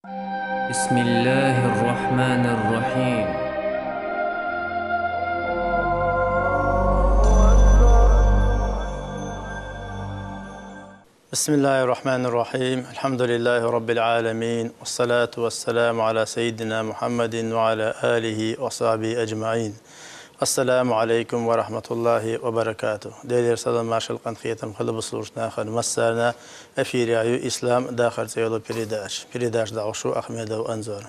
بسم الله الرحمن الرحيم. بسم الله الرحمن الرحيم. الحمد لله رب العالمين، والصلاة والسلام على سيدنا محمد وعلى آله وصحبه أجمعين. السلام عليكم ورحمة الله وبركاته. دير سلام ماشل قنخيتم خلب صلوشنا خل مسارنا في رعاية إسلام داخل سيولو بريداش دعوشو أحمد وأنزور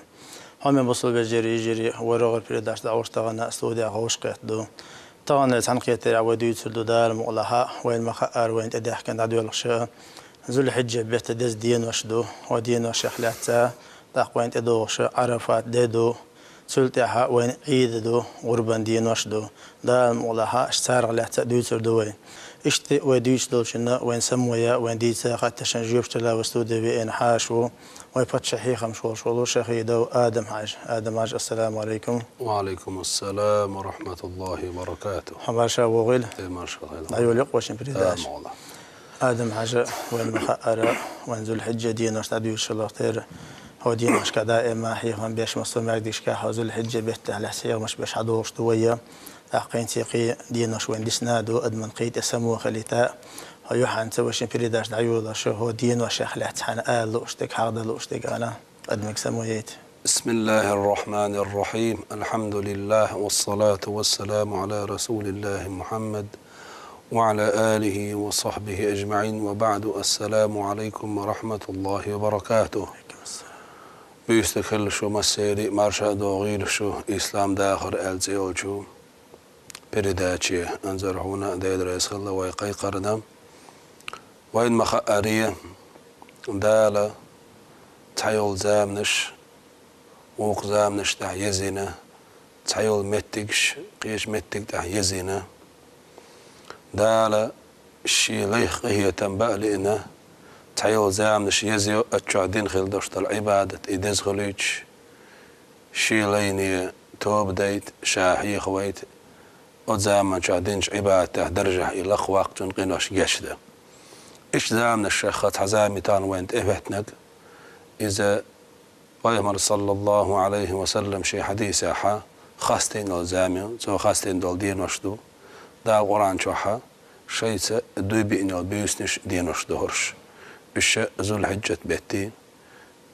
هم بصل بجري جري ورغل بريداش دعوش تغنى استوديا غوش قيتدو طبعا تنقيت العودية سلدو دار مغلها وين مخار وين تدح كان عدو الخشاء ذو الحجة بيت دز دين وشدو ودين وشخلاتها داق وين تدوش عرفات ديدو سلطها وين عيددو غربان دين وشدو دار مغلها اشتار غلات دوتر دوين اشتي وديش دوشنا وين سمويا وين ديتا قد تشنجيب تلا وستودي بين حاشو ويبط شحيخ مشغول شغلو شخيدو آدم حاج السلام عليكم. وعليكم السلام ورحمة الله وبركاته. حباشا وغيل ما شاء الله. أيوة لقوش بريداش مولا آدم حاجة وين مخأرة وين ذو الحجة دين وشتعدو إن شاء الله خير هو دين وشكا دائما حيهم بيش مصر ماكديش كاحو ذو الحجة بيته على حسير مش بيش عدوش دوية تحقين تيقي دين وش وين ديسنادو أدمن قيت اسمو خليتا هو يوحان توشين بريداش دعيوضا شو هو دين وشيخ لحتحان آل لوشتك حاضر لوشتك أنا أدمك سمويت. بسم الله الرحمن الرحيم. الحمد لله والصلاة والسلام على رسول الله محمد وعلى آله وصحبه أجمعين، وبعد. السلام عليكم ورحمة الله وبركاته. بيستكل شو مسيري مارشا دوغيل شو إسلام داخل ألزيول شو بريداتشي أنزر هنا دايد رئيس الله ويقاي قرنم وين مخأرية دالة تحيول زامنش ووق زامنش تح يزينة تحيول متكش قيش متك تح يزينة دالة الشي ليخ هي تنبأ لإنه تحيول زامنش يزيو أتشعدين خلدوشت العبادة إدز غليتش شي ليني توب ديت شاحي خويت وزامن شعدينش عبادة درجة إلى خواق تنقينوش يشده إيش زامن الشيخات حزامي تان وين تهبتنك إذا ويمر صلى الله عليه وسلم شي حديث أحا خاستين دول زامن سو خاستين دول دين وشدو دا القرآن شوحا شيء دوي بإنو بيوسنش دين وشدو هرش إيش ذو الحجة بيتي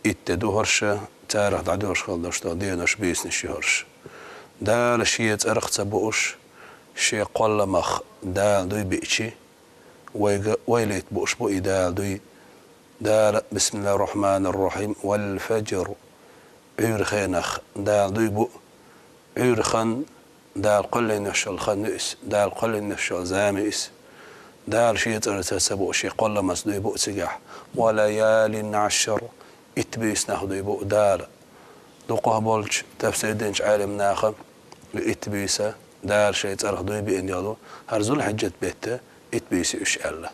إتدو هرش تاريخ دعدوش خلدوشتو دين وش بيوسنش هرش دا لشي يتأرخ تبوش شي قول مخ دا دوي بيتشي ويليت بوش بو إدال دوي دال بسم الله الرحمن الرحيم والفجر عير خينخ دال دوي بو عير خن دال قل نفشل خنئس دال قل نفشل زامئس دال شيء ترتسبو شي قل مس دوي بو سجح وليال عشر اتبيس ناخ دوي بو دال دو قهبولش تفسير دينش عالم ناخم لإتبيسه دال شيء ترخ دوي بإن يالو هرزو الحجة بيته اتبيسي إش الله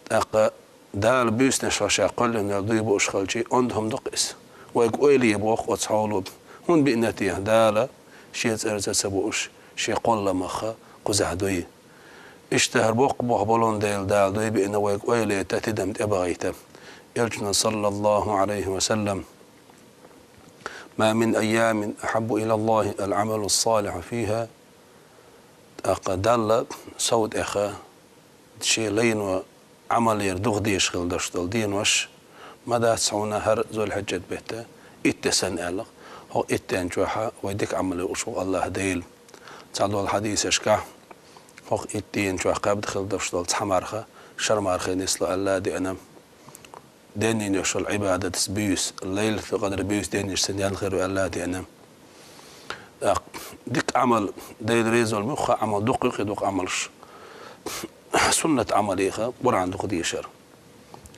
تاق دال بيسنا شاشا قل إن يالدو يبو إشخالشي عندهم دقس ويقويلي يبوخ وتصحولوب هون بإنتيه دال شيء ترزا سبوش شي قل مخا قزح دوي اشتهر بوق بولون دال دوي بإنه ويقويلي تاتدم تبغيته يلجنا صلى الله عليه وسلم ما من أيام أحب إلى الله العمل الصالح فيها دال صوت إخا شي لين وعمل يردوغ ديش خل دشتل دين وش مدى تسعونا هر ذو الحجة بيته اتسن ألغ هو اتن جوحا ويدك عمل وشو الله ديل تعالوا الحديث اشكا هو اتين جوحا قابد خل دشتل تحمارخا شرمارخي نسلو الله دي أنا ديني نشو العبادة تسبيوس الليل في قدر بيوس ديني سنيان خير الله دي أنا ديك عمل ديل ريزو المخ عمل دقيق يدوق عملش سنة عمليها قرآن دقديشر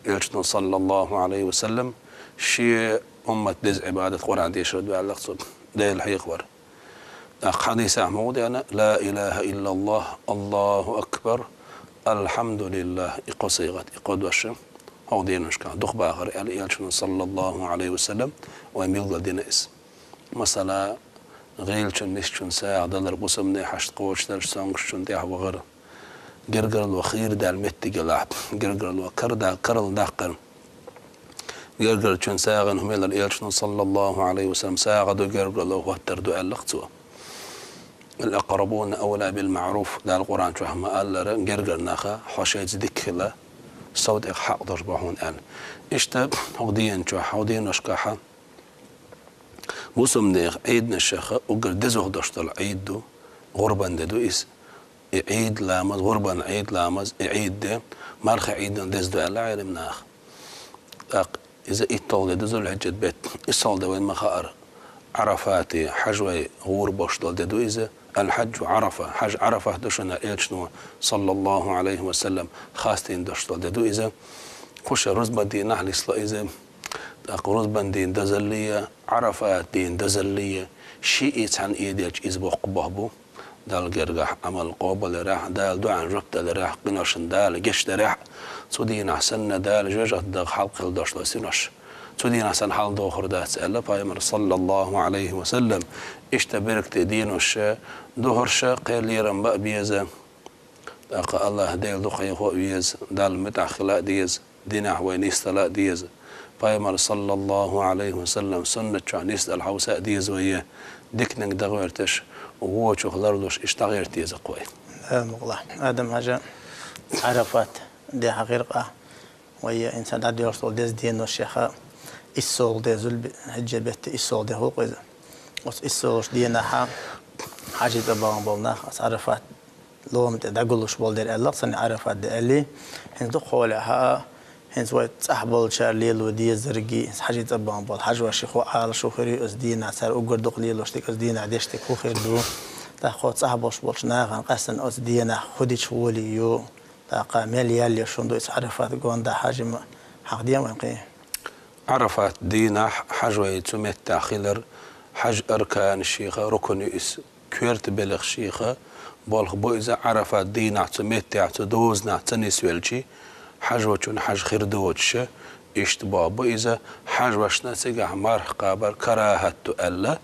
يلجنا صلى الله عليه وسلم شيء أمة دز عبادة قرآن ديشر دو على الصد ده الحيقور حديث أحمد أنا لا إله إلا الله الله أكبر الحمد لله إقصيغت إقود وشم هو دينش كان دخ باخر يلجنا صلى الله عليه وسلم ويميل دين اس مثلا غيلشن نششن ساعة دلر قسمني حشت قوش دلش سانكشن ديح وغيره جرجر الوخير دا المتجلع جرجر الوكر دا كرل داقر جرجر چون ساغن هم الى الشن صلى الله عليه وسلم ساغدو جرجر له وتردو اللقتوا الأقربون أولى بالمعروف ده القرآن شو هم قال جرجر نخا حشيت ذكلا صوت حق ضربهون قال إشتى هودين شو هودين نشكحة بوسم ده عيد نشخة وقر دزوه دشتل عيد دو غربان دو إس عيد لامز غربان عيد لامز عيد ده مارخ عيد دز دو الله علم ناخ إذا إطول دزو الحجة بيت إصال ده وين مخار عرفاتي حجوي غور بشتل دو إذا الحج عرفة حج عرفة دشنا إلشنو صلى الله عليه وسلم خاستين دشتل دو إذا خوش رزبة نحل إصلا إذا رزبة دين دزلية عرفات دين دزلية شيء عن إيديك إزبوق بهبو دال جرجح عمل قابل راح دال دعان ربط راح قناشن دال جش راح سودين أحسن دال جوجة دغ حلق الدشتل سنش سودين أحسن حال دوخر دات سألا بايمر صلى الله عليه وسلم اشتبرك تدين الشا دوهر شا قيل يرم بق بيزا أقا الله ديل دخي خو بيز دال متع خلاء ديز دينح وين استلاء ديز بايمر صلى الله عليه وسلم سنة شعنيس الحوساء ديز ويا ديكنك دغويرتش وهو شغلردوش اشتغير تيز قوي مغلا آدم هجا عرفات دي حقيقة ويا إنسان عدي يرسل ديز دين والشيخاء السوق ده زل هجة بيت السوق ده هو كذا السوق دينا حاجة تبغى بالنا عرفات لو متدقلوش بالدر الله صنع عرفات ده اللي هندو خولها هنزوي صاحب شارليل ودي زرقي حاجة تبغى بال حاجة وشيخ وعال شو خير أزدينا صار أقدر دقليل وشتك أزدينا عديشتك هو خير دو تأخذ صاحب وش بالشنا عن قسن أزدينا خدي شوالي يو تأقى مليال يشوندو عرفات قوان ده حاجة حق ديا وينقيه عرفات دينا حجوي تسميت تاخيلر حج أركان الشيخة ركن إس كيرت بلغ شيخة بالغ بويزة عرفات دينا تسميت تعت دوزنا تنس ولشي حجوة حج خير دوتش اشتباه بويزة حجوشنا تجاه مرح قابر كراهة تؤلا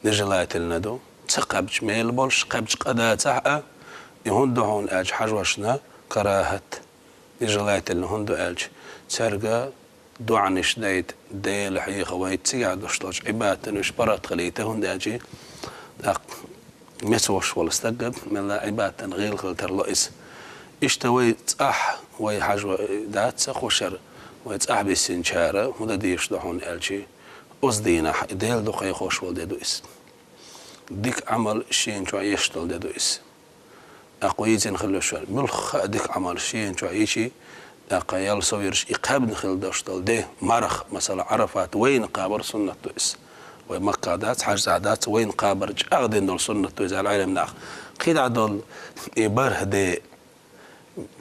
نجلات الندو تقبج ميل بولش قبج قدا تحقا يهندو هون أج حجوشنا كراهة نجلات الهندو أج ترقى دوعنش دايت ديل حقيقة ويتسيع دوشتوش عبادة وش برات خليته هنداجي مسوش والستقب من لا عبادة غير خلتر لئيس اشتويت أح وي حاجة دات سخوشر ويتأح بالسنشارة ودا ديش دحون ألشي أصدينا ديل دو قي خوش والديدو إس ديك عمل شين شو يشتل ديدو إس أقويتين خلو شوال ملخ ديك عمل شين شو يشي قيال صويرش إقاب نخل داشتل ده مرخ مثلا عرفات وين قابر سنة تويس ومكة دات حاج عادات وين قابر أغدين دول سنة تويس على العالم ناخ قيد عدول إباره ده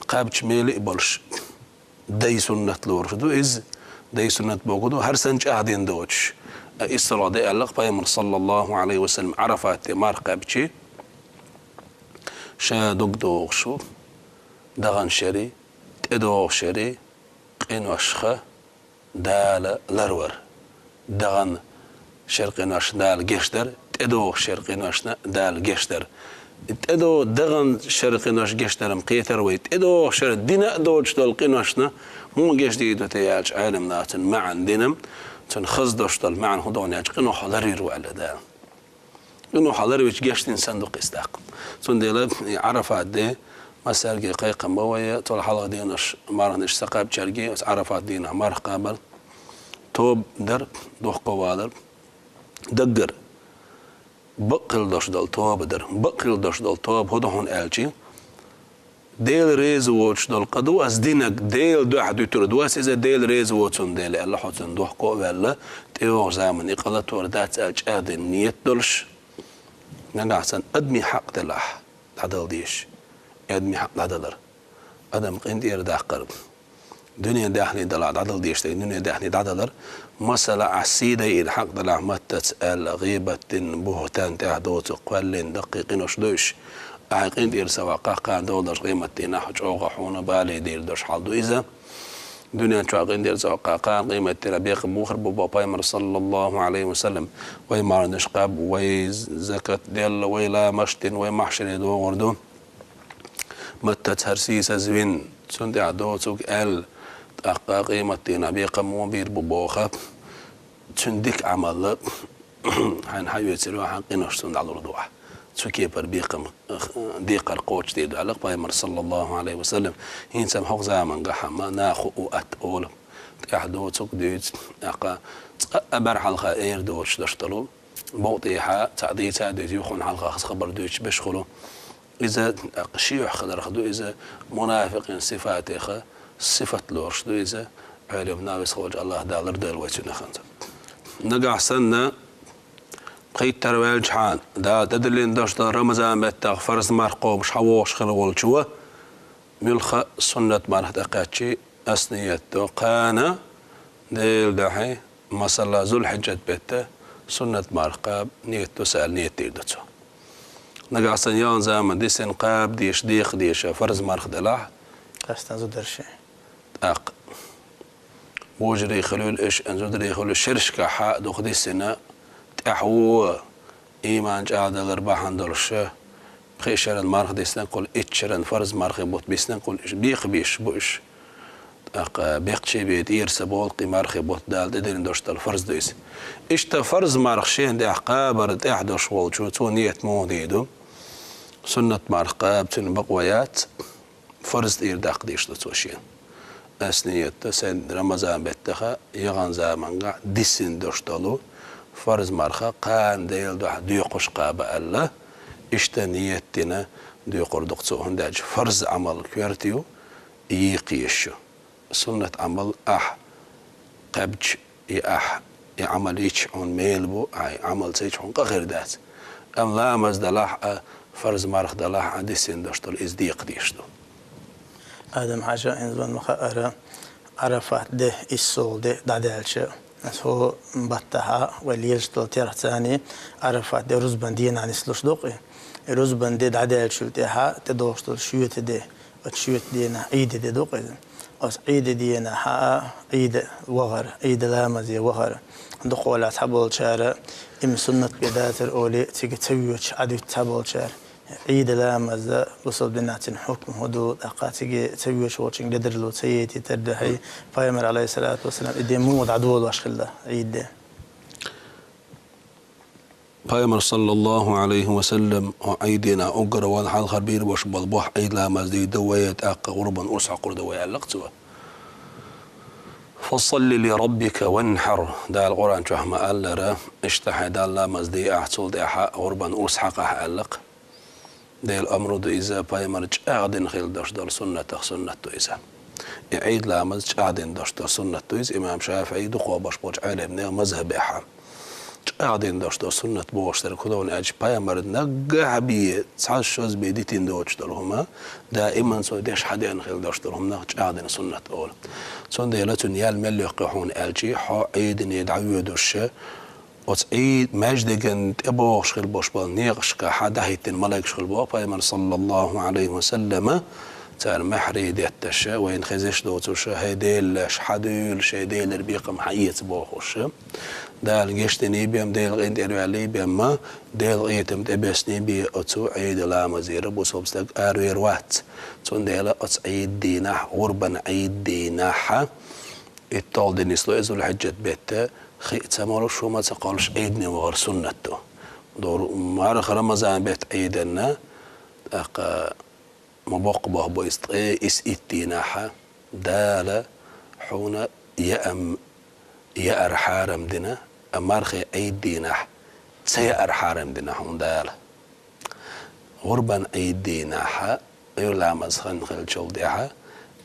قاب شميل إبالش داي سنة لورش دو إز داي سنة بوجودو هر سنج أغدين دوتش الصلاة ده ألق بيمر صلى الله عليه وسلم عرفات مار قابشي شا دوغ شو دغن شري تدوغ شري قينوشخة دال لرور دغن شرقينوش دال جشتر تدوغ شرقينوشنا دال جشتر تدو دغن شرقينوش جشتر مقيتر ويت تدوغ شر دينا دوش دال قينوشنا مو جش ديدو تياج عالم ناتن معن دينم تن خزدوش دال معن هدون ياج قينو حلرير وعلى دال قينو حلرير ويش جشتين صندوق استاق تن ديلا عرفات دي مسألة قيقة موية طول حلقة دينش مارنش سقاب شرقي عرفات دينا مارخ قابل توب در دوخ قوادر دقر بقل دوش دل توب در بقل دوش دل توب هدهون ألشي ديل ريز ووش دل قدو از دينك ديل دو حدو تردواس إذا ديل ريز ووشن ديل ألا حوتن دوخ قوة تيوغ زامن إقالة وردات ألش أهدن نيت دلش نقعسن أدمي حق دلح عدل ديش أدمي حق دلر أدم قندير داقر دنيا داحني دلع عدل ديشتي دنيا داحني دلر مسألة عسيدة الحق دلع متسأل غيبة بهتان تهدوت قوال دقيقين وشدوش أحقين دير سواقا قان دولش غيمة نحج أوغا حونا بالي دير دوش حالدو إذا دنيا شاقين دير سواقا قان قيمة تربيق بوخر بابا بايمر صلى الله عليه وسلم ويمار نشقاب ويزكت ديال ويلا مشتن ويمحشر دو وردو متت هرسيس زوين سندع دوتوك ال أقا قيمتنا بيقم وبير ببوخة تندك عمل حين حيوتسلوا حين قنوشتون على الرضوع تسكيبر بيقم ديقر قوش ديدو على بايمر صلى الله عليه وسلم هين سمحوك زامن قحما ناخو أتقول تحدو تقديد أقا أبر حلقة إير دوش دشتلو بوطيحة تعدي تعدي يخون حلقة خص خبر دوش بشخلو إذا شيوح خدر خدو إذا منافقين صفاتي صفة لورش دو إذا علم ناويس خوج الله دالر دال ويتنا خانتا نقع سنة بقيت ترويل جحان دا تدلين داشت رمضان بيتا فرز مرقو مش حووش خلول شوه ملخ سنة مرحت أقاتشي أسنيتو قانا ديل داحي مسلا ذو الحجة بيتا سنة مرقاب نيتو سأل نيتي دتو نقع سنيان زامن دي سنقاب ديش ديخ ديش فرز مرخ دلاح أستنزو درشي أق وجري خلول إيش أنزودري خلول شرشكا حق دخدي السنة تحو إيمان جاهد الأرباح درشة بخيشرن مرخ ديسنا قول إتشرن فرز مرخ بوت بيسنا قول إيش بيخ بيش بوش أق بيقشي بيت إيرس بولقي مرخ بوت دال دين دوشت الفرز دويس إيش تفرز مرخ شين دي أحقابر إحدوش والجو تو نيت موديدو سنة مرخ قاب تن بقويات فرز إير داق ديش توشين أسنية سن رمضان بتخا يغان زمانغا ديسين دوشتلو فرز مرخا قان ديل دو قش قابا الله اشتنيتنا دو قردقتو هنداج فرز عمل كيرتيو يقيشو سنة عمل قبج عمل ايش عن ميلبو عمل سيش عن غير ذات ام لا مزدلاح فرز مرخ دلاح ديسين دوشتل ازديق ديشتو آدم حاجة إنزون مخاطرة عرفت ده السول ده دادالش هو بطها واليجتو تيرتاني عرفت ده رزبندين عن سلوش دوقي رزبند ده دادالش تها تدوشتو شويت ده وشويت دينا عيد ده دوقي أس عيد دينا ها عيد وغر عيد لامزي وغر دخول حبل شارع إم سنة بداتر أولي تيجي تسويش عدو حبل شارع عيد لامز بصوب دناتين حكم هدود أقاتيجي تسويش واتشين قدرلو تسيتي تردحي فايمر عليه الصلاة والسلام إدي مود عدول واشخله عيد ده فايمر صلى الله عليه وسلم عيدنا أقر والحال خبير وش بالبوح عيد لامز دي دويت أق غربا أرسع قردوية اللقتوه فصل لربك وانحر دا القرآن شو ما قال لرا اشتحي دا لامز دي أحصل دي حق غربا أرسع أحلق ده الأمر ده إذا بايمرج أعدن خيل داش دار سنة إذا عيد لامز أعدن داش دار سنة إذا إمام شافعي دقوا باش بوج علمنا مذهب إحام أعدن داش دار سنة بوش ترى كده ونأج بايمرد نجح بيه ساعة شوز بيديتين دوش دارهما دائما سو داش حدين خيل داش دارهم نأج أعدن سنة أول سون ده لا تنيال ملي يقحون ألجي حا عيدن يدعو دوش وتعيد ماجدجن تبوغ شغل بوش بالنيغش كحدا هيتن ملاك شغل بوغ بايمر صلى الله عليه وسلم تار محري دي التشا وين خزيش دوتوش هيديل شحدول شيديل ربيقم حيت بوخوش دال جشتني بيم ديل غيند اريالي بيم ديل غيتم تبسني بي اتو عيد لا مزير بوسوبستك ارويروات تون ديل اتس عيد دينا غربا عيد دينا الطول دينيسلو ازو الحجة بيتا خيت مالو شو ما تقالش عيدني وغير سنته دور معرخ رمضان بيت عيدنا اق مبقبه بويست اس اتيناحا دالا حونا يا ارحارم دنا امارخي عيد ديناح سي ارحارم دنا حون دالا غربا عيد ديناحا يلا مزخن خل شول ديها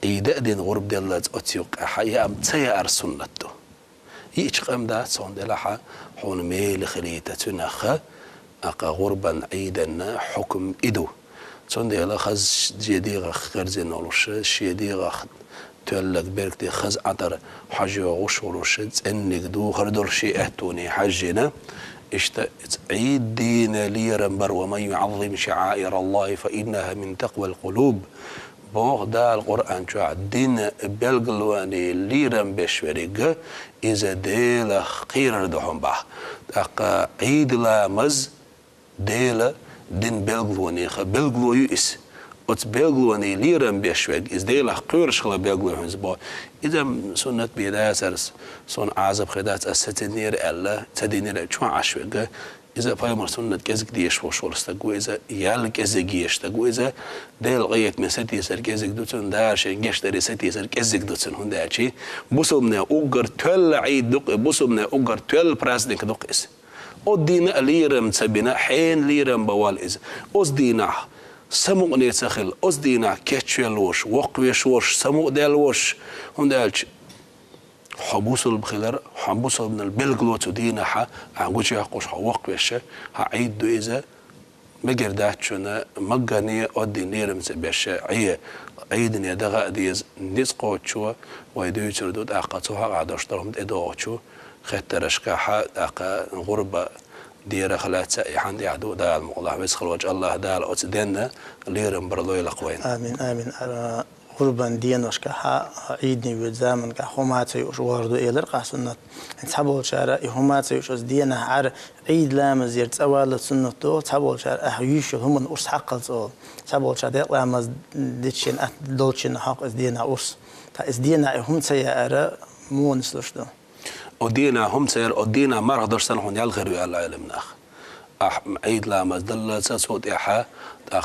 عيد دين غرب دلت اتيوق يا سي ار سنته يشقم دات صون دلها حون ميل خليته تنخ اقا غربا عيدنا حكم إدو صون دلها خز جديغ خرزين ولوش شيديغ تولك بيركتي خز عطر حج وغش ولوش انك دو خردور شي اهتوني حجنا عيد دين ليرنبر ومن يعظم شعائر الله فإنها من تقوى القلوب بوغ دا القرآن شو الدين بلغلواني ليرن بشوريق إذا ديلا خير دهم باه أقا عيد لامز ديلا دين بلغلواني بلغلو يؤس ات بيغلوني ليرم بيشوج از ديلا قيرش خلا بيغلون زبا اذا سنه بيداسرس سون عازب خدات استنير الا تدينير شو عشوجه إذا فايمر سنة كذا ديش وشورس تقو إذا يال كذا جيش تقو إذا ديل غيت من ستي سر كذا دوتن داش جيش دري ستي سر كذا دوتن هون داشي بوسمنا أوجر تول عيد دق بوسمنا أوجر تول براسدك دق إس أدينا ليرم سبنا حين ليرم بوال إز أصدينا سمو نيتسخل أصدينا كتشلوش وقويش وش سمو دالوش هون دالش حبوس البخلر حبوس من البلغلوت دينا ح عجوش يقوش حوق بيشه هعيد إذا مجردات شنا مجانية أدي نيرم سبيشه عيد يدغى ديز نسقط شو ويدو يشردود أقطعها عداش ترهم إدوات شو خترش كحا غربة ديرة خلات سائحان دي عدو دال الله بس خلوج الله دال أتدنا ليرم برضو يلقوين آمين آمين قربان دين وشكها عيدني بالزمن كحومات يوش واردو إيلر قاسنة تحبول شارع يحومات يوش دينا عر عيد لامز يرت أول سنة تو تحبول شارع أحيوش هم أرس حق الصول تحبول شارع لامز ديتشين دولتشين حق إز دينا أرس تا إز دينا هم سيارة مو نسلوش دو ودينا هم سير ودينا مرة درسنا هون يالغير يالله علمناخ عيد لامز دل ساسود إحا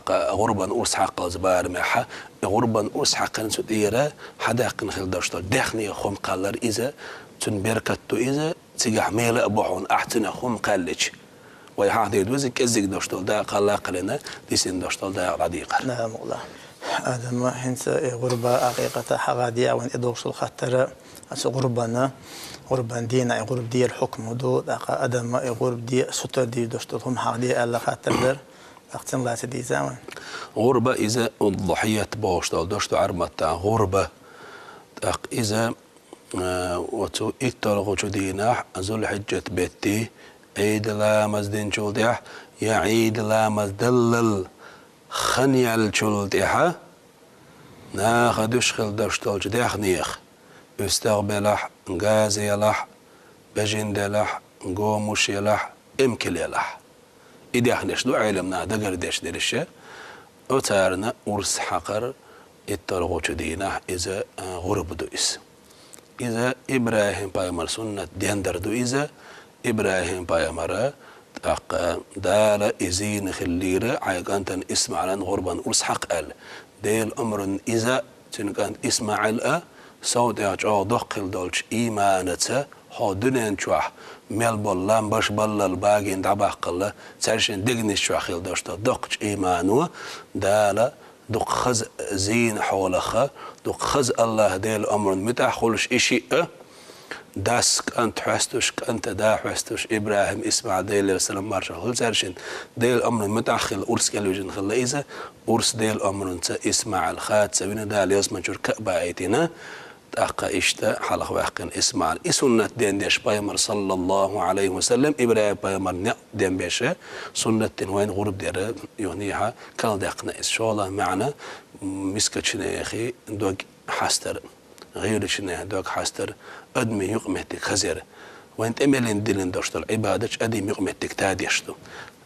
غربا أرس حق الزبار محا غربا أرس حق نسود إيرا حداق نخل داشتال داخني خم قالر إذا تنبركتو إذا تيجح ميلا أبوحون أحتنا خم قالج ويحاق ديد وزي كزيك داشتال دا قالا قلنا ديسين داشتال دا راديقر نعم والله هذا ما هنس غربة حقيقة حغادية وين إدوش الخطر أس غربنا غربان دينا غرب دي الحكم ودو دقا أدم غرب دي ستر دي داشتالهم حغادية ألا خطر در أختم لا تدي زمان غربة إذا الضحية باشتال داشتو عرمتا غربة إذا وتو إترغو دينا زول حجة بيتي عيد لامز دين شولديح يا عيد لامز دلل خنيال شولديحا ناخدوش خل داشتال جديح نيخ استقبلح غازيلح بجندلح قومش يلح امكل يلح إذا احنا شدو علمنا دقر ديش درشة أتارنا ورس حقر الترغوش دينا إذا غرب دوئس إذا إبراهيم بايمر سنة ديندر دو إذا إبراهيم بايمر دال إزين خليرة عيقانتن إسماعيل غربان ورس حق قال ديل أمر إذا تنكان إسماعيل سود يجعو دقل دولش إيمانته هادونين شوح ميل بولان باش بلال باقين دعبا قلة تارشين دقنش شوح خيل داشتا دقش إيمانو دالا دق خز زين حولخا دق خز الله ديل أمر متى خلش إشي داسك أنت حستوش أنت دا حستوش إبراهيم إسماعيل ديل السلام مارشا خل تارشين ديل أمر متى خل أرس كالوجن خل إذا أرس ديل أمر انت إسماعيل خات سبينا دال يسمى جور كأبا أيتنا أقا إشتا حلق واقن إسماعيل إسنة دين ديش بايمر صلى الله عليه وسلم إبراهيم بايمر نع دين بيشة سنة وين غرب دير يونيها كان دقنا إن شاء الله معنا مسكتشنا يا أخي دوق حاستر غيرشنا دوق حاستر أدمي يقمتك خزير وين تأملين دلين داشتل عبادة أدمي يقمتك تاديشتو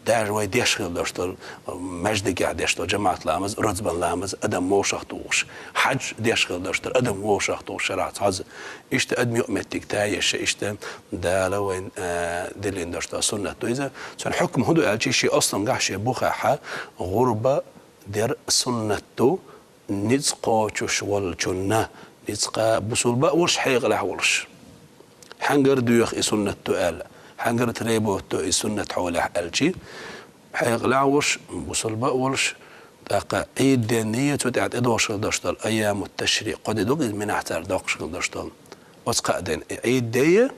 دار وای دیشخل داشتل مجد قاعد داشتل جماعة لامز رزبان لامز أدم موشختوش حج دیشخل داشتل أدم موشختوش شرعت هذا إشت أدم يؤمتك تايش إشت دالا وين دلين داشتل سنة إذا سن حكم هدو على شيء أصلا قاعش بخاحة غربة در سنة نزقا شوال جنة نزقا بسول بق ورش حيق له ورش حنجر دويخ سنة آل حنجر تريبو تو السنة حوله الشي حيق لعوش بوصل بقولش تاقا عيد دينية وتعد ادوش داشتال ايام التشريق قد دوق من احتار دوقش داشتال وتقادن عيد ديه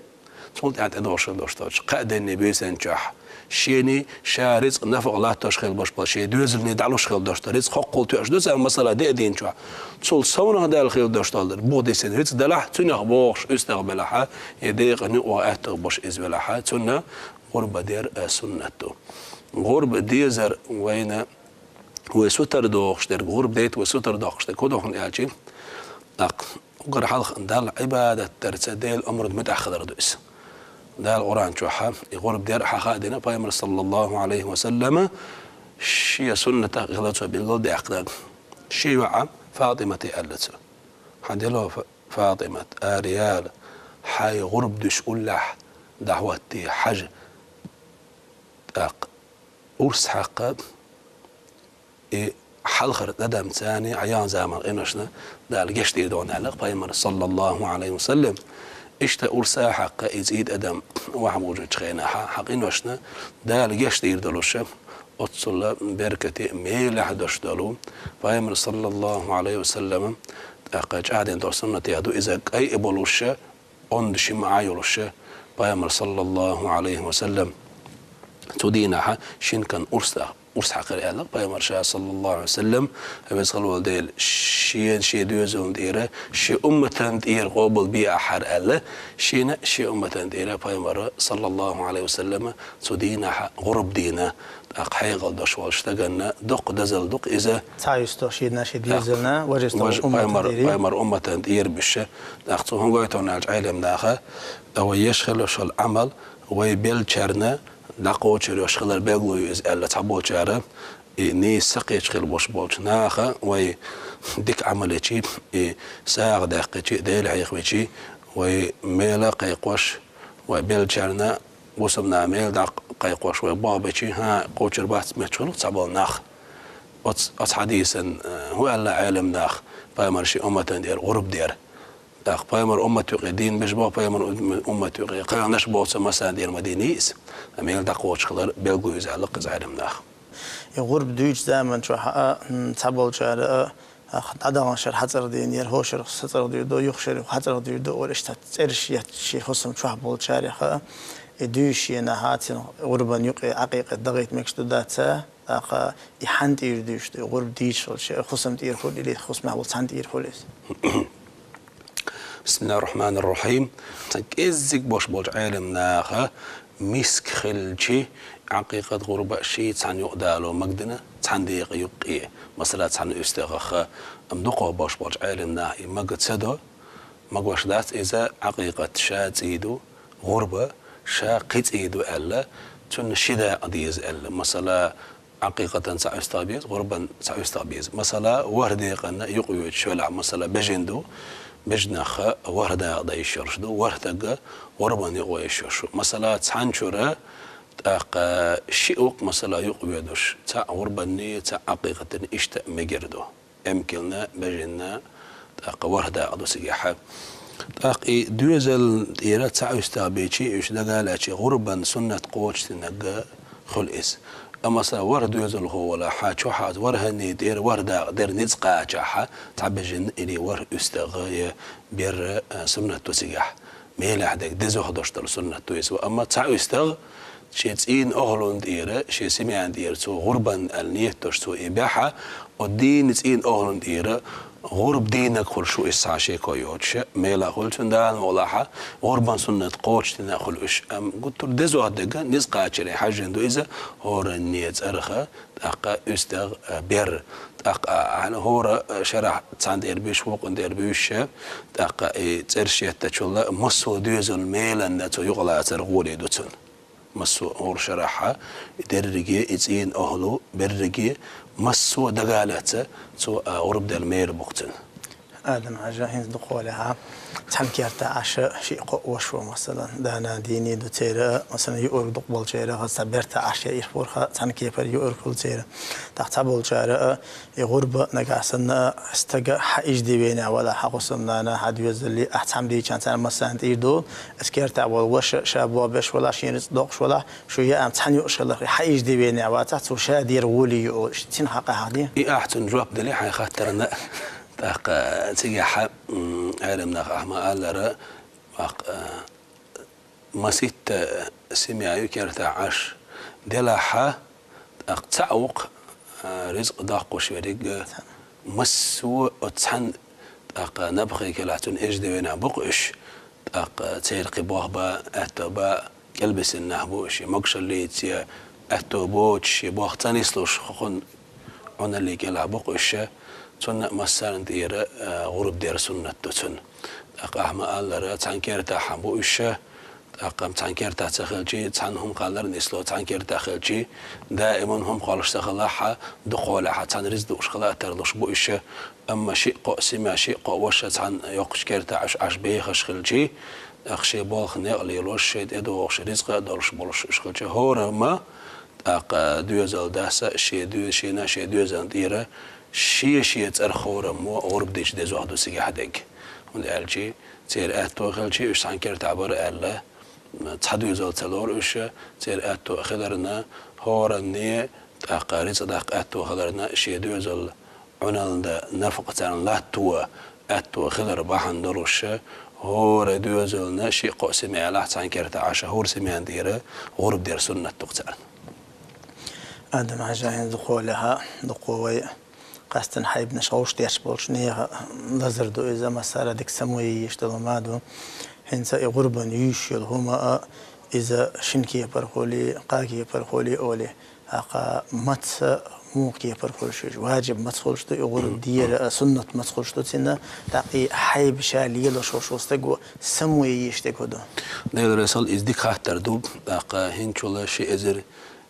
صلت عد ادوش داشتال قادن بيسن جح شيني شارز نفق لا تشخيل باش شي دوزلني دعلوش خيل داشتال رز حقول تو اجدوز المساله دي دين جح صل صون هذا الخيل داشتال بودي سن رز دلح تنخ بوش استقبلها يديق نو احتبش ازبلها تنا غربة دير سنته غرب ديزر وين وسوتر دوخشتر غرب ديت وسوتر دوخشتر كودوخن ياجي وقر حلق دال عبادة ترتديل أمر متأخر دوس دال قرآن شوحة غرب دير حقادنا بايمر صلى الله عليه وسلم شيء سنة غلطة بالقلب أقدر شي وعم فاطمة ألتو حدلو فاطمة ريال حي غرب دش أولح دعوتي حج أرس حقا حلخر ندم ثاني عيان زمان إنشنا دال جشت يدون على قيمر صلى الله عليه وسلم إشتا أرسا حقا يزيد أدم وحموجود خينا حق إنشنا دال جشت يدلوش أتصل بركتي ميل حدش دلو قيمر صلى الله عليه وسلم أقاج عادين درسنا تيادو إذا أي إبولوش أندش معايولوش قيمر صلى الله عليه وسلم تدينها شين كان أرس حقيقي الله بيامر شاء صلى الله عليه وسلم بس قالوا ديل شي دوزون ديره شي أمة دير قبل بيع حر الله شي أمة ديره بيامر صلى الله عليه وسلم تدينها غرب دينا حقيقة دشوال اشتغلنا دق دزل دق إذا تعيستو شيدنا شي ديزلنا وجستو بيامر أمة دير بشه داختهم قايتون على علم داخل أو يشغل شو العمل ويبيل شرنا لقو تشري شغل بيقولوا يزال تعبوا شارع ني سقي شغل boş ناخه وي ديك عمل شيء ساعة دقيقة شيء ديل حيخ شيء وي ميلا قيقوش وبيل شارنا وصلنا ميل دق قيقوش وبابا شيء ها قوتشر بات متشول تعبوا ناخ أص حديثا هو الله عالم ناخ بامرشي أمة دير غرب دير داخ بامر أمة يقدين بجبا بامر أمة يقدين قال نشبوت مثلا دير مدينيس أميل دقوش خلر بيلقوا يزعلق زعلم ناخ غرب دوج زمن شو حق تعبوا شارع عدم شر حتر دينير هو شر حتر ديدو يخشر حتر ديدو ولش ترش شيء خصم شو حبول شارع دوش ينهات غربا يقي عقيقة دقيت مكشتو داتا أخ يحنت يردوش غرب ديش شيء خصم تير فول اللي خصم حبول تحنت ير فولس بسم الله الرحمن الرحيم إزيك باش بولج عالم ناخه مسك خلشي عقيقة غربة شيء تحن يقدالو مقدنا تحن ديق يقيه مثلا تحن استغخ أمدقه باش بولج عالم ناهي مقد سدو مقوش دات إذا عقيقة شا تيدو غربة شا قيت إيدو ألا تون شدا أديز ألا مثلا عقيقة سأستابيز غربا سأستابيز مثلا ورديقنا يقوي شولع مثلا بجندو بجناخ وردا ضيشرشدو وردق غربا يقوي يشرشو مثلا تحنشورا تاق شيوق مثلا يقوي دوش تا غربا ني تا عقيقة اشتا مجردو امكلنا بجنا تاق وردا ادو سيحا تاقي دوزل إيرا تا استابيشي ايش دقالاتي غربا سنة قوتش تنقى خلئس أما صار ورد يزل هو ولا حاجة حاجة ورهني دير وردا دير نزقة جاحة تعبجن إلي ور استغاية بير سنة تسيح ميلا عندك دزو هدوش تل سنة تويسو أما تعو استغ شيء تين أهلون ديره شيء سمع دير سو غربا النية تشتو إباحة والدين تين أهلون ديره غرب دينك كل شو إسعى شيء كويوتش ميلا قلت دان ولاحة غربا سنة قوتش تناخل إيش أم قلت دزو هدقة نزقة شري حاجة دو إذا هور النية أرخى تاقى استغ بير تاقى عن هور شرح تاند إربيش وقن إربيش تاقى ترشية تشولا مسو دوزل ميلا نتو يغلا ترغولي دوتون مسو هور شرحها درجي إتين أهلو برجي مسو دقالات سو غرب المير بوقتن آدم عجاهين دخولها تحمكيرتا عشاء شيء وشو مثلا دانا ديني دو تيرا مثلا يؤر دقبل تيرا خاصة بيرتا عشاء يخبرها تحمكير يؤر كل تيرا تحتبل تيرا غربة نقاسنا استجا حيج دي بينا ولا حقصنا أنا حد يزلي أحتم دي كان سنة مثلا تيردو اسكيرتا أول وش شابوا بش ولا شيء دقش ولا شو يا أم تحني وشلا حيج دي بينا وتحت وشادير ولي شتين حق هذه أحسن جواب دليل حي خاطرنا تاق تيجح علمنا أحما ألرا مسيت سمع يكرت عش دلحة تعوق رزق داق وشريق مسو أتحن تاق نبغي كلاتون إيش دوينا بقش تاق تيرقي بوهبا أتبا يلبس النهبوش مقش اللي تي أتبوش بوه تنسلوش خون عنا اللي كلا بقش سنة مثلا دير غرب دير سنة تسن أحما ألرا تنكر تحبو إيش أقام تانكير تخلجي تانهم قالر نسلو تانكير تخلجي دائما هم قالش تخلها دخول حتى رزق وش خلا ترضش بوش أما شيء قاسم شيء قوش تان يقش كير عش بيخش خلجي أخشي بالخ نقلي لوش إدوش رزق دارش بالش خلجي هور ما دوزل دهسة شيء دو شيء نشيء دوزل ديره شيء تأرخور مو غرب ديش دزوه دو سيجي حدك ونالجي تير أتو خلجي وش تانكير تعبر ألا تحدو يزال تلور وش تير أتو خدرنا هورني أقاريز أتو خدرنا شيء دو يزال عنال نرفق تان لا تو أتو خدر بحن دروش هور دو يزال نشي قاسم على تانكير تعاش هور سميان ديره غرب دير سنة تقتل آدم عجاين دخولها دقوي قاستن حيب نشوش ديش بولشنيها نظر دو إذا مسارة ديك سموي يشتغل مادو هنسا غربا يشيل هما إذا شنكي برخولي قاكي برخولي أولي أقا متس موكي برخولش واجب متخولش دو غرب دير سنة متخولش دو تسنة تاقي حيب شالي لشوشوستقو سموي يشتغل دو دير رسال إزديك خاطر دو أقا هنشولا شي إزر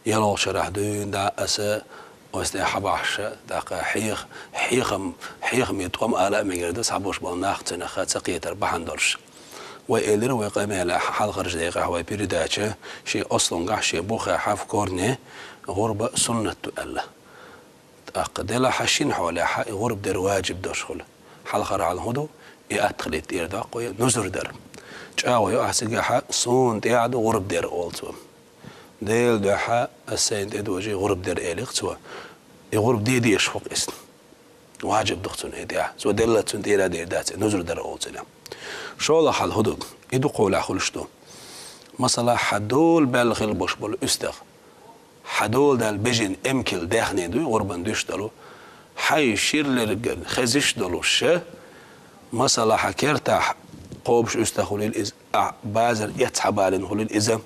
يلو شرح دون دا أسا واستا حباش داق حيخ ميتوم آلاء مجردس حبوش بالناختنا خاتسقية ربحان درش وإلير ويقام على حال خرج دقيقة هواي بيرداتش شيء أصلا قح شيء بوخا حاف كورني غربة سنة الله أقدلا حشين حولها غرب در واجب درشل حال خرج على الهدو يأتخلت إرداق نزر در جاوا يأحسقها صون تيعد غرب در أولتوم ديل دوحة السيد إدوجي غرب در إليق سوا يغرب دي يشفق اسم واجب دختون إيديا سوا دلتون ديرا دير دات نزر در أولتنا شو الله حال هدوك إدو قولا خلشتو مثلا حدول بالغل بوش بول أستغ حدول دال بجن امكل داخني دو غربان دوش دلو حي شير لرقل خزش دلو الشا مثلا حكيرتا قوبش أستغ بازر يتحبالن خليل إزم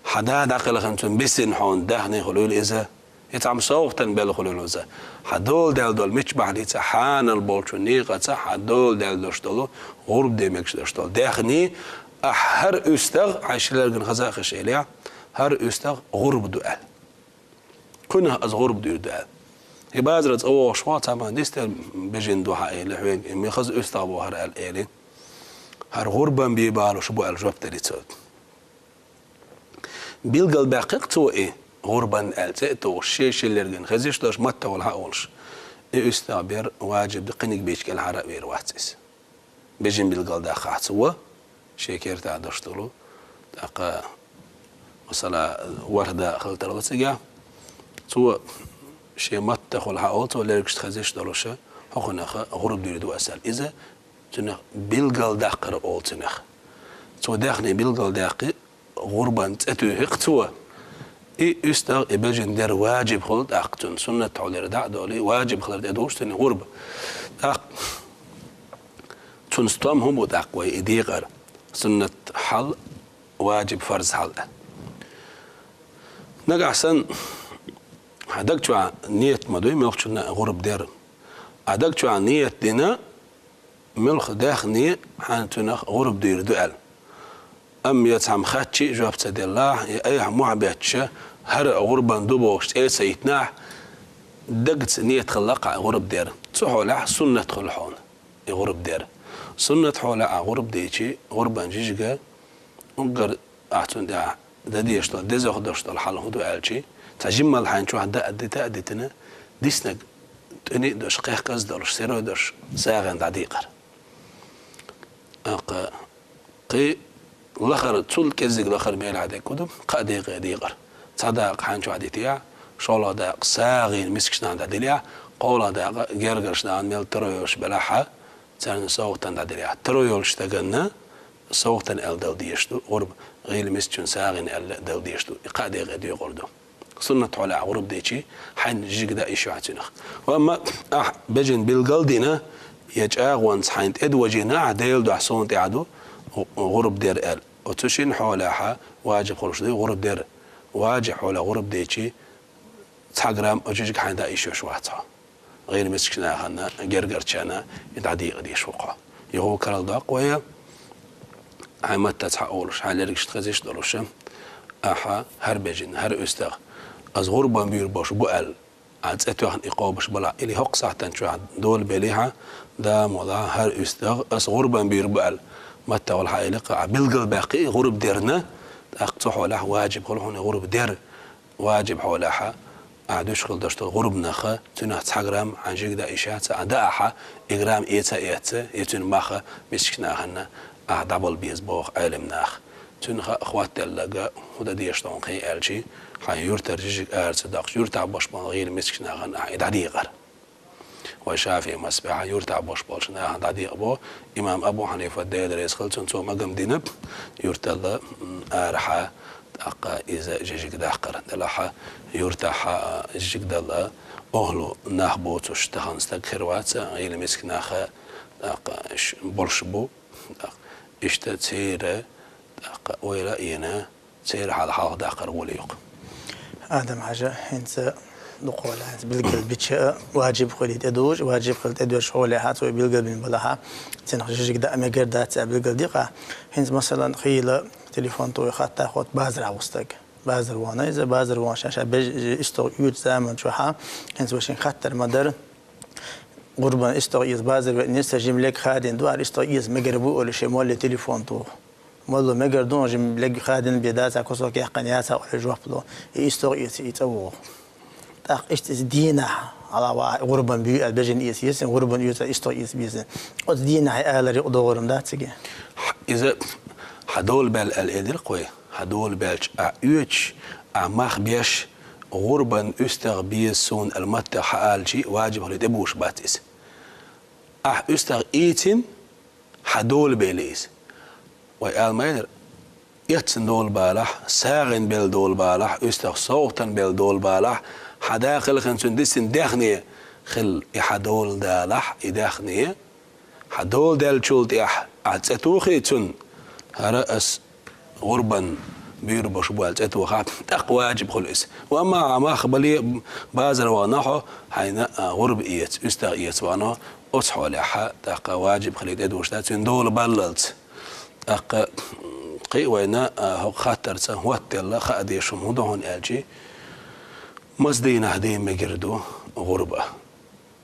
حدا داخل خنتون بسن حون دهني خلول إذا يتعم صوغتن بل خلول إذا حدول دول مش بعد يتحان البولشون نيقة حدول دوش دولو غرب ديمكش دوش دول داخني هر أستغ عشلرقن خزاق الشيليع هر أستغ غرب دوال كنها از غرب دوال يبازرت أوه شواطة ما نستل بجن دوحا إيلي حوين يميخز أستغ بوهر الإيلي هر غربا بيبالو شبو الجواب تريتود بيلقى الباقي تو إيه غربا ألتأتو الشيش اللي رجن خزيش داش متى ولا هقولش إيه استعبير واجب دقنك بيشك الحرق بير واتس بيجن بيلقى دا خاطوا شيكير تعدش طلو تاقا مثلا وردة خلت رغتسجا تو شيء متى ولا هقولت ولا رجش خزيش دالوشة حقنا غرب ديردو أسأل إذا تنخ بيلقى داقر أول تنخ تو داخني بيلقى داقي غربا تأتو إيه يستغ إبجن در واجب خلط أقتن سنة على رداء دولي واجب خلط أدوش تاني غربة تنستم هم وتقوى إديغر سنة حل واجب فرز حل نقع سن هداك شو نية مدوي ملخشنا غرب در هداك شو نية دينا ملخ داخني حانتنا غرب دير دوال أم يتعم خاتشي جوابت دي الله أيه معبيتش هر غربان دوبوش إيه سيتناح دقت نية خلق غرب دير تحولها سنة خلحون غرب دير سنة حولها غرب ديشي غربان جيجا انقر أعتون دا دي يشتغل دي زاخد يشتغل حال هدو ألشي تجمع الحين شو عدا أديتنا ديسنك تني دوش قيح قصدرش سيرو دوش ساغن دا ديقر قي الآخر تول كذا الآخر ميل عادي كودم قاديق ديقر صدق حنشو عاديتيا شولا داق ساغين مسكشنا عند دليا قولا داق جرجرشنا عن ميل ترويوش بلاحة تان صوتن عند دليا ترويوش تجنا صوتن ال دل ديشتو غرب غير مسكشن ساغين ال دل ديشتو قاديق ديقردو سنة على غرب ديشي حين جيجدا إيشو عتنخ وأما بجن بالجلدنا يجاغونس حين إدوجنا عديل دو حصون تعدو غرب دير ال وتشين حولها واجب خلص دي غرب دير واجب حول غرب ديشي تحجرام أجيك حين إيشو شواتها غير مسكنا خنا جرجر شنا يتعدي قديش وقع يهو كرال داق ويا عمت تحقولش حالركش تخزيش دروشة أحا هر بجن هر أستغ از غربان بير باش بقل عاد أتوهن إقابش بلا إلي حق ساعتن شو دول بليها دا موضع هر أستغ از غربان بير بقل متى والحائلق عبلقل باقي غرب درنا أقصح ولا واجب خلهم غرب در واجب حولها عادوش خل دشت غرب نخا تنه تحجرام عن جيك دا إشاعة عداها إجرام إيتا يتون مخا مسكنا هنا عدبل بيزبوخ علم نخ تنخ أخوات اللقاء ودا ديشتون قي ألشي حي يرتر جيك أرس داق يرتع باش غير مسكنا هنا إدعدي غر وشافي مسبحة يرتع باش بالشنا إدعدي أبو إمام أبو حنيفة داير يسخل تنسو مقام دينب يرتل أرحا أقا إذا جيك داقر دلها يرتاح جيك دلا أهلو نهبوت وشتهن استكروات غير مسك ناخا أقا برشبو إشتا تسير أقا ويلا إينا تسير على حال داقر وليق آدم حاجة إنت نقول هات بالقلب بتشاء واجب خليت أدوج واجب خليت أدوج حولها هات وبالقلب من بلها تنخرج جدا أمجر دات بالقلب دقة هنز مثلا خيل تليفون توي خاطر تاخد بازر عوستك بازر وانا إذا بازر وان شاشة بيج استو يود زمن شوها هنز وشين خاطر مدر قربان استو يز بازر ونستجيب لك خادين دوار استو يز مجربو ولا شيء مول تليفون تو مولو مجر دون جم لك خادين بيدات كوسو كي قنياتها ولا جوابلو استو يتوه تاق إيش دينا على غربان بيو البجن يسيس غربان يوتا استو يس بيزن أد دينا آلري أدورم داتسجي إذا هدول بال الإدرقوي هدول بالش أعيش أعماخ بيش غربان استغبيس سون المتة حالشي واجب هلي دبوش باتيس استغ إيتين هدول باليس وقال ما يدر يتسن دول بالح ساغن بال دول بالح استغ صوتن بال دول بالح حداخل خنسون ديسن داخنية خل يحدول دالح يداخنية حدول دال شولت يح عتساتوخي تون هرأس غربا بيربو شبوال تأتوخا تق واجب خلص وأما عما خبلي بازر ونحو حين غرب إيت استغ إيت وانو أصحو لحا تق واجب خليت أدوش تاتون دول بللت تق قي وينا هو خاطر سهوت الله خاديشم هدوهن ألجي مصدينا هدين مجردو غربة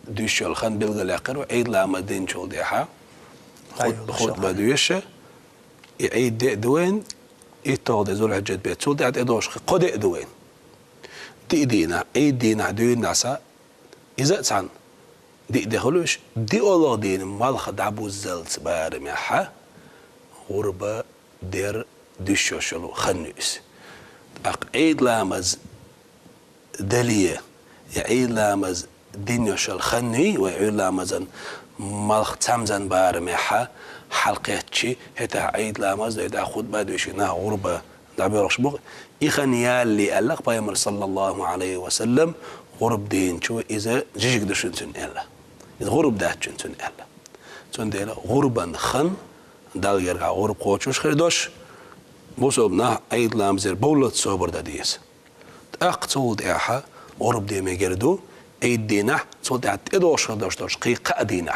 دوش الخان بالغلاقر وعيد لامدين شول ديحا خد بدويشة يعيد دوين يتوض زول عجد بيت شول ديحا ادوش قد دوين دينا عيد دينا دوين ناسا إذا تسعن دي خلوش دي الله دين مالخ دعبو الزلت بارميحا غربة دير دوش شلو خنوس عيد لامز دلية يعيد لامز دينيوش الخني ويعيد لامزن مالخ تمزن بارميحا حلقيتشي هتا عيد لامز دا خود بادوشي نا غربة دعبي رشبوغ إخن يالي ألق بايمر صلى الله عليه وسلم غرب دين شو إذا جيجك دشن سن إلا إذا غرب داتشن سن إلا سن ديلا غربا خن دال يرقع غرب قوتشوش خيردوش بوصوبنا عيد لامزر بولت صوبر دا ديس أقصود إياها غرب دي مجردو عيد دينا صوت عت إدوش خداشتاش قيقة دينا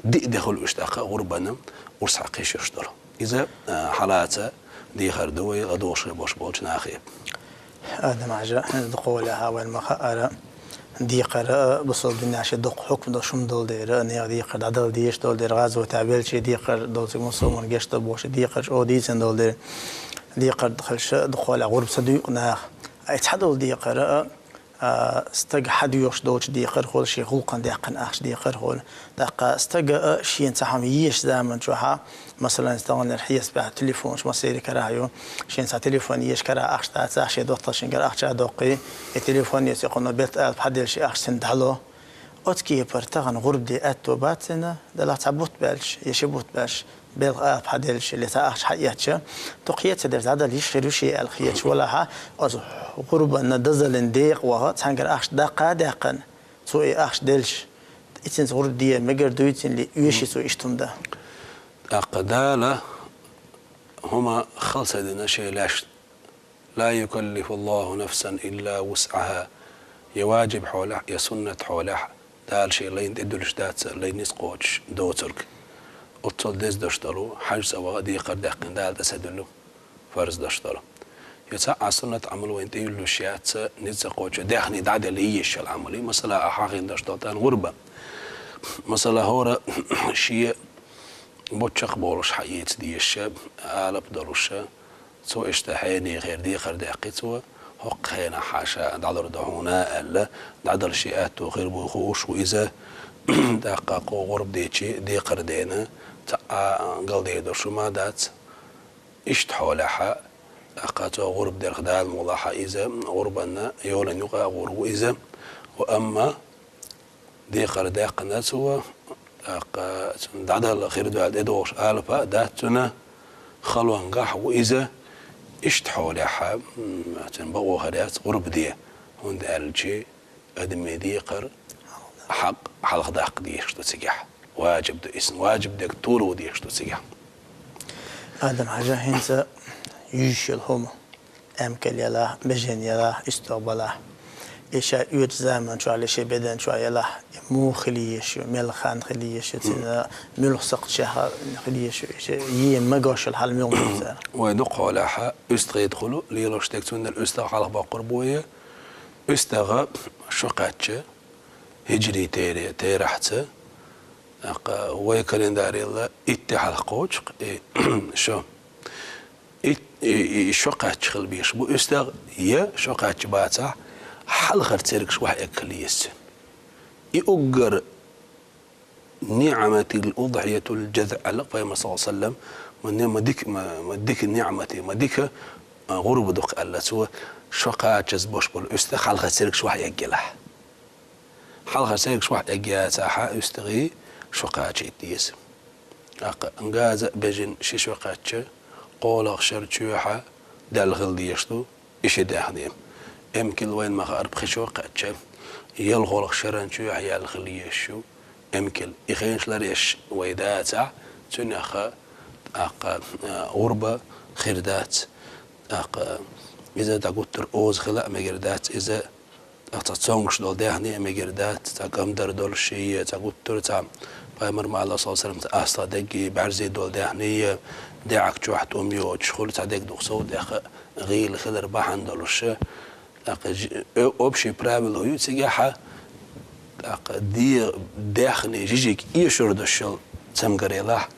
دي دخل اشتاق غربنا ورسع قيش يشتر إذا حالاته دي خردو يدوش باش بولش ناخي آدم عجا دقولها والمخاء دي قراء بصل بالنعش دق حكم دشم دول دير نيا دي قر عدل ديش دول دير غاز وتعبيل شي دي قر دول مصوم جيش دبوش دي قر او دي سن دول دير دي قر دخلش دخول غرب صديق ناخ اتحدل دي قراء استج حد يوش دوش دي قر خول شي خلقن دي قن اخش دي قر خول دق استج شي انتحم يش زمن شوها مثلا استغل الحيس بها تليفون شو مسيري كراهيو شين ساعة تليفون يش كرا أخش تاع شي دوطة شين كرا أخش دقي التليفون يسيقون بيت ألف حد يلشي أخش سندهلو أتكي برتغن غرب دي أتو باتنا دلا تعبوت بالش يشبوت بالش بيت ألف حد يلشي اللي تأخش حياتش تقيت درت هذا ليش خيروشي الخياتش ولا ها غرب أن دزل ديق وها تانكر أخش دقن سوي أخش دلش إتن غرب دي مجردويتن اللي يشي سو إشتم ده أقدالة هما خلصة شيء لاش لا يكلف الله نفسا إلا وسعها يواجب حوله يسنة حوله دال شيء لين تدلش دات لين يسقوش دوترك otsal dez daştalu hac sava di qardaqin dal tasadullu farz daştalu يتسع سنة عمل وين تيلو شيات نتسقوش داخني دعد اللي يش العملي مثلا أحاقين داشتالتان غربة مثلا هورا شيء بوتشق بولش حيات دي الشاب آلب دلوش سو اشتحيني غير دي قرداقي سو حق هنا حاشا دعدر دهونا ألا دعدر شيئات وغير بوخوش وإذا دقاقو غرب ديتشي دي قردينا قل دي درشو ما دات اشتحولها أقاتو غرب دير خدال موضحة إذا غربنا يولا يقع غرب إذا وأما دي قرداق ناتسوا دعدا الخير دوال إدوش آلفا داتنا خلوان قاح وإذا اشتحولها تنبغو خدات غرب دي هند ألجي أدمي دي قر حق حلق داق دي يشتو تسيح واجب دو اسم واجب ديك طولو دي يشتو تسيح آدم حاجة هنسا يشيل هم أمكن يلا بجن يلا استقبله إيش يود زمان شو على شيء بدن شو يلا مو خليه شو ملخان خليه شو تنا ملصق شهر خليه شو يي ما قاش الحال يوم زين ويدق على حق يدخلوا ليلوش تكتون الأستغ على بقربوية أستغ شقاتش هجري تيرحته ويكالنداري الله اتحال قوش شو شقاتش خلبيش بو أستغ يا شقاتش باتا حل غير تركش واحد أكليس يؤجر نعمة الأضحية الجذع على فيما صلى الله عليه وسلم من ما ديك النعمة ما ديك غرب دق الله سوى شقاتش زبوش بول أستغ حل غير تركش واحد أجله حل غير تركش واحد أجله ساحة أستغي شقاتش يتيس انجاز بجن شي شقاتش قول أخشر تشوحة دال غلدي يشتو إيش داخديم يمكن وين ما غارب خشوا قاتشة يلغول أخشران تشوح يالغلي يشو يمكن يخينش لريش ويداتع تنخا غربة خيردات إذا تقطر أوز خلاء مجردات إذا أتصونش دول داخني مجردات تقمدر دول الشيء تقطر تام فامر مع الله صلى الله عليه وسلم أصلا دقي بعرزي دول داخنية داعك جوحت أميو تشخل تعديك دوخ صوت غيل خلر بحن دولش أبشي برامل هيو تسيجاحة دي داخني جيجيك يشور دشل تمقريلاح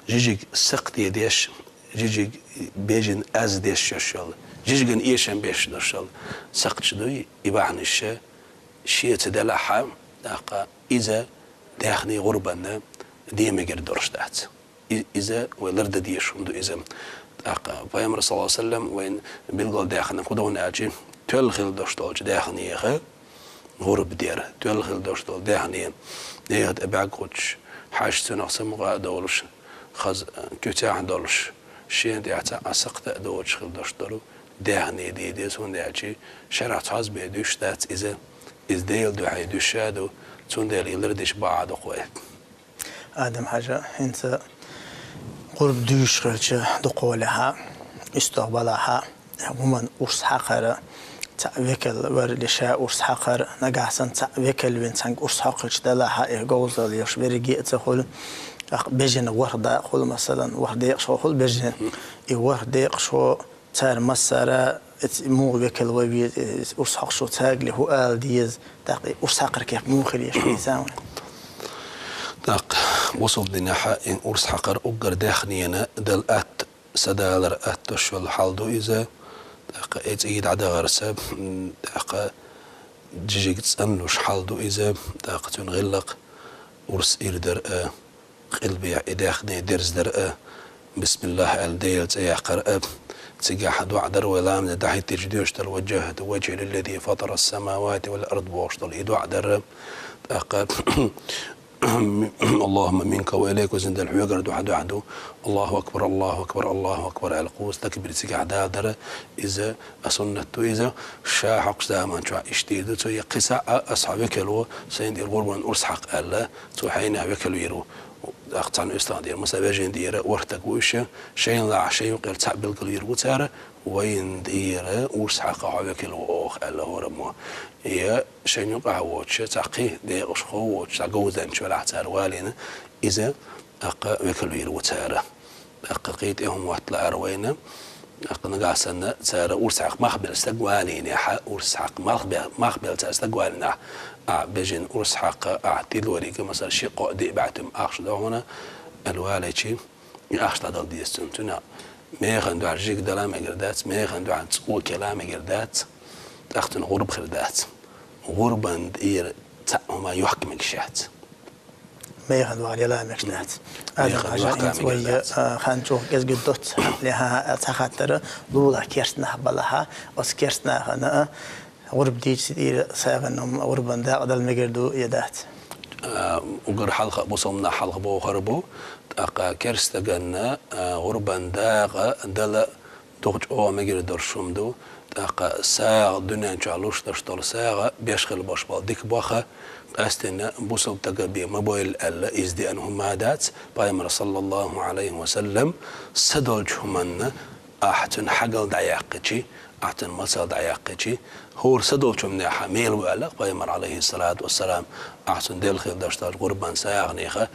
جيجيك سقطي ديش جيجيك بيجن أز ديش شل جيجيكن إيشن بيش دشل سقطش دوي يباحن الشا شيء تدلعها إذا داخني غربنا دي مقر درشتات إذا ولرد ديش وندو إذا فيامر صلى الله عليه وسلم وين بيلقال داخلنا خدون أجي تلخل دشتول داخلني يخ غرب دير تلخل دشتول داخلني نيهد أبعقوش حاج تنقسم دولش خز كتاع دولش شين ديعتا أسقط دولش خل دشتولو داخلني دي سون داعي شرع تعز بيدوش دات إذا ديل دو حيدوش شادو سون ديل يلردش بعض قوي آدم حاجة أنت قرب دوش خرجة دقولها استقبلها ومن أرس حقر تأويكل ورلشة أرس حقر نجحسن تأويكل وينسانج أرس حقر جدلها إرجوز ليش برجع تقول بيجن وردا قول مثلا وردا شو قول بيجن وردا شو تار مسارة مو ويكل وبي أرس حق شو تاجله هو آل ديز تقي أرس حقر كيف مو خليش بيساون وصل دنيا إن أرس حقر أجر داخنينا دل أت سدالر أت تشول حالدو إذا إيد عدا غرسب جيجيك تسألوش حالدو إذا تنغلق أرس إردر قلبي إداخني درز در بسم الله الديل تيقر تسجح دعاء در ولا من دحي تجديش توجهت وجه للذي فطر السماوات والأرض واشطل إدعاء در اللهم منك وإليك وزند الحويقر دعدو الله أكبر الله أكبر الله أكبر على القوس تكبر تسيق عدادر إذا أصنت إذا شاحق زمان شو اشتيدو تو يقسع أصحابك لو سيندي الغربان أرسحق ألا تو حينها وكلو يرو أقطعن إستاندير مسابجين ديرة ورتك ويشة شين لا شيء وقير تعبل كل يرو تارة وين ديرة أرسحق وكلو أخ ألا هو رموا هي شين يقع واتش تعقيه دي أشخو واتش تعجوزن شو العتار والينا إذا وكل ويروتارة قيت إهم وطلع روينا نقاسنا سارة ورسعق مخبل استقوالين يا حق ورسعق مخبل استقوالنا بجن ورسعق تلوري كمثلا شقق دي بعتم أخشد هنا الوالدي أخشد هذا دي استنتنا ما خندو عرجيك دلام قردات ما خندو عن تقول كلام قردات أختن غرب خردات غربا إير تأما يحكم الشات ما يخدوا على لا مكشنات هذا عجائب ويا خانشوف جز قدوت لها تخاطر دولا كيرسنا بلها وسكيرسنا هنا غرب ديج سير ساغنهم غربا دا قدل مقردو يدات وقر حلقة بصمنا حلقة بو خربو أقا كيرستغن غربا دا دل دوج أو مقردو شمدو أقا ساغ دنيا نشالوش تشتر ساغ بيشخل باش بالديك باخا أستنا بوصل تقبي موبايل ألا إزدي أنهم مادات بايمر صلى الله عليه وسلم سدلج همنا أحتن حقل دعياقتي أحتن مصر دعياقتي هو سدلج من حميل وعلا بايمر عليه الصلاة والسلام أحتن ديل خير داشتر قربان ساغنيخا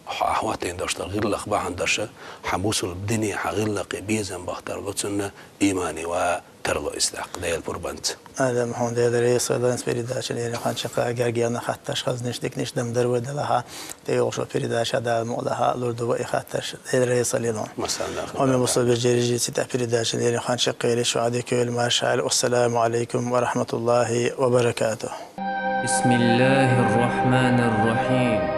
أحواتين داشتر غير لق باحن داشا حبوسل الدنيا حغير لق بيزن باختر غتسنا إيماني وترغو إستاق ديل بربانت هذا محمد هذا رئيس صيدلان سبيريداش اللي يعني خان شقا جارجيانا خاتش خزنش ديكنش دم درود لها تيوشو بيريداش هذا مولها لوردو خاتش هذا رئيس الليلون مثلا هم وصل بالجريجي ستا بيريداش اللي يعني خان شقا اللي شو عادي كل ماشال والسلام عليكم ورحمة الله وبركاته بسم الله الرحمن الرحيم